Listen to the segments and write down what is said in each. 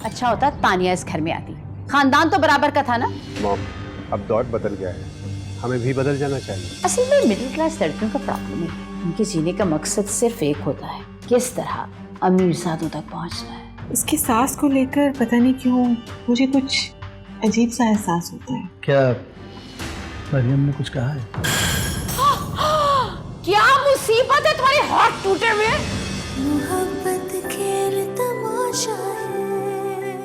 अच्छा होता तानिया इस घर में आती, खानदान तो बराबर का था ना। मॉम, अब दौर बदल गया है, हमें भी बदल जाना चाहिए। असल में मिडिल क्लास लड़कियों का प्रॉब्लम है, उनके जीने का मकसद सिर्फ एक होता है, किस तरह अमीर ज़ादों तक पहुंचना है। उसकी सास को लेकर पता नहीं क्यों मुझे कुछ अजीब सा एहसास होता है। क्या मरियम ने कुछ कहा है? क्या मुसीबत है तुम्हारे हाथ टूटे हुए। मोहब्बत खेल तमाशा है।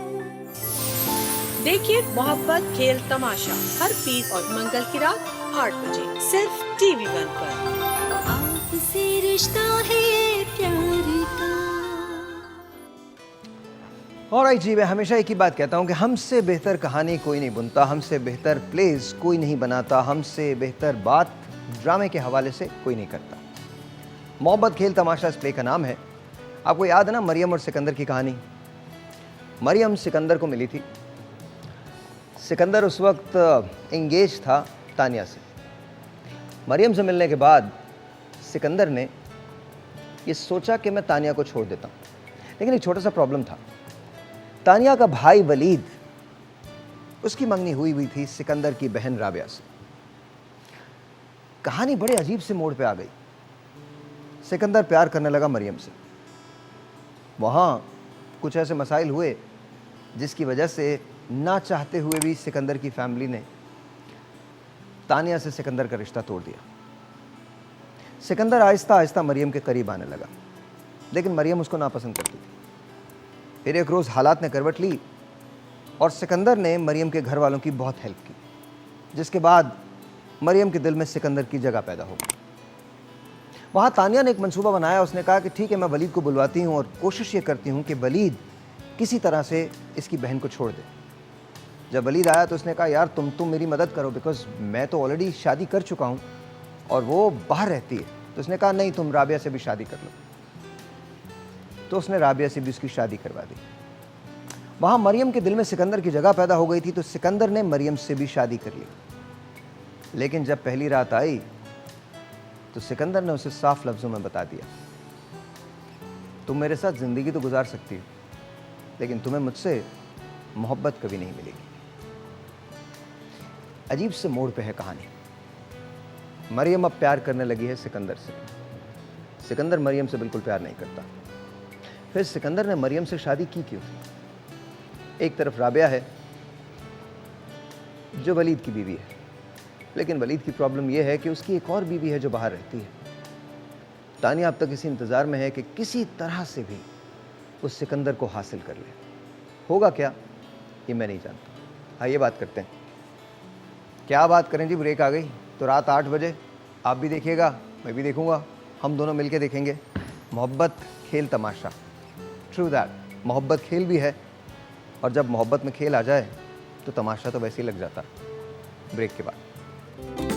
देखिए मोहब्बत खेल तमाशा हर पीर और मंगल की रात 8 बजे सिर्फ TV1 पर। आपसे रिश्ता है प्यार का। ऑलराइट जी, मैं हमेशा एक ही बात कहता हूँ कि हमसे बेहतर कहानी कोई नहीं बुनता, हमसे बेहतर प्लेस कोई नहीं बनाता, हमसे बेहतर बात ड्रामे के हवाले से कोई नहीं करता। मोहब्बत खेल तमाशा इस प्ले का नाम है। आपको याद है ना मरियम और सिकंदर की कहानी? मरियम सिकंदर को मिली थी। सिकंदर उस वक्त इंगेज था तानिया से। मरियम से मिलने के बाद सिकंदर ने ये सोचा कि मैं तानिया को छोड़ देता हूँ, लेकिन एक छोटा सा प्रॉब्लम था। तानिया का भाई वलीद, उसकी मंगनी हुई थी सिकंदर की बहन राबिया से। कहानी बड़े अजीब से मोड़ पे आ गई। सिकंदर प्यार करने लगा मरियम से। वहाँ कुछ ऐसे मसाइल हुए जिसकी वजह से ना चाहते हुए भी सिकंदर की फैमिली ने तानिया से सिकंदर का रिश्ता तोड़ दिया। सिकंदर आहिस्ता आहिस्ता मरियम के करीब आने लगा, लेकिन मरियम उसको नापसंद करती थी। फिर एक रोज़ हालात ने करवट ली और सिकंदर ने मरियम के घर वालों की बहुत हेल्प की, जिसके बाद मरियम के दिल में सिकंदर की जगह पैदा हो गई। वहाँ तानिया ने एक मंसूबा बनाया। उसने कहा कि ठीक है, मैं वलीद को बुलवाती हूँ और कोशिश ये करती हूँ कि वलीद किसी तरह से इसकी बहन को छोड़ दे। जब वलीद आया तो उसने कहा यार तुम मेरी मदद करो, बिकॉज मैं तो ऑलरेडी शादी कर चुका हूँ और वो बाहर रहती है। तो उसने कहा नहीं, तुम राबिया से भी शादी कर लो। तो उसने राबिया से भी उसकी शादी करवा दी। वहाँ मरियम के दिल में सिकंदर की जगह पैदा हो गई थी, तो सिकंदर ने मरियम से भी शादी कर ली। लेकिन जब पहली रात आई तो सिकंदर ने उसे साफ लफ्ज़ों में बता दिया, तुम मेरे साथ ज़िंदगी तो गुजार सकती हो, लेकिन तुम्हें मुझसे मोहब्बत कभी नहीं मिलेगी। अजीब से मोड़ पे है कहानी। मरियम अब प्यार करने लगी है सिकंदर से। सिकंदर मरियम से बिल्कुल प्यार नहीं करता। फिर सिकंदर ने मरियम से शादी की क्यों थी? एक तरफ राबिया है जो वलीद की बीवी है, लेकिन वलीद की प्रॉब्लम यह है कि उसकी एक और बीवी है जो बाहर रहती है। तानिया अब तक इसी इंतज़ार में है कि किसी तरह से भी उस सिकंदर को हासिल कर ले। होगा क्या ये मैं नहीं जानता। आइए बात करते हैं। क्या बात करें जी, ब्रेक आ गई तो रात 8 बजे आप भी देखिएगा, मैं भी देखूंगा, हम दोनों मिलके देखेंगे मोहब्बत खेल तमाशा। ट्रू दैट, मोहब्बत खेल भी है, और जब मोहब्बत में खेल आ जाए तो तमाशा तो वैसे ही लग जाता। ब्रेक के बाद।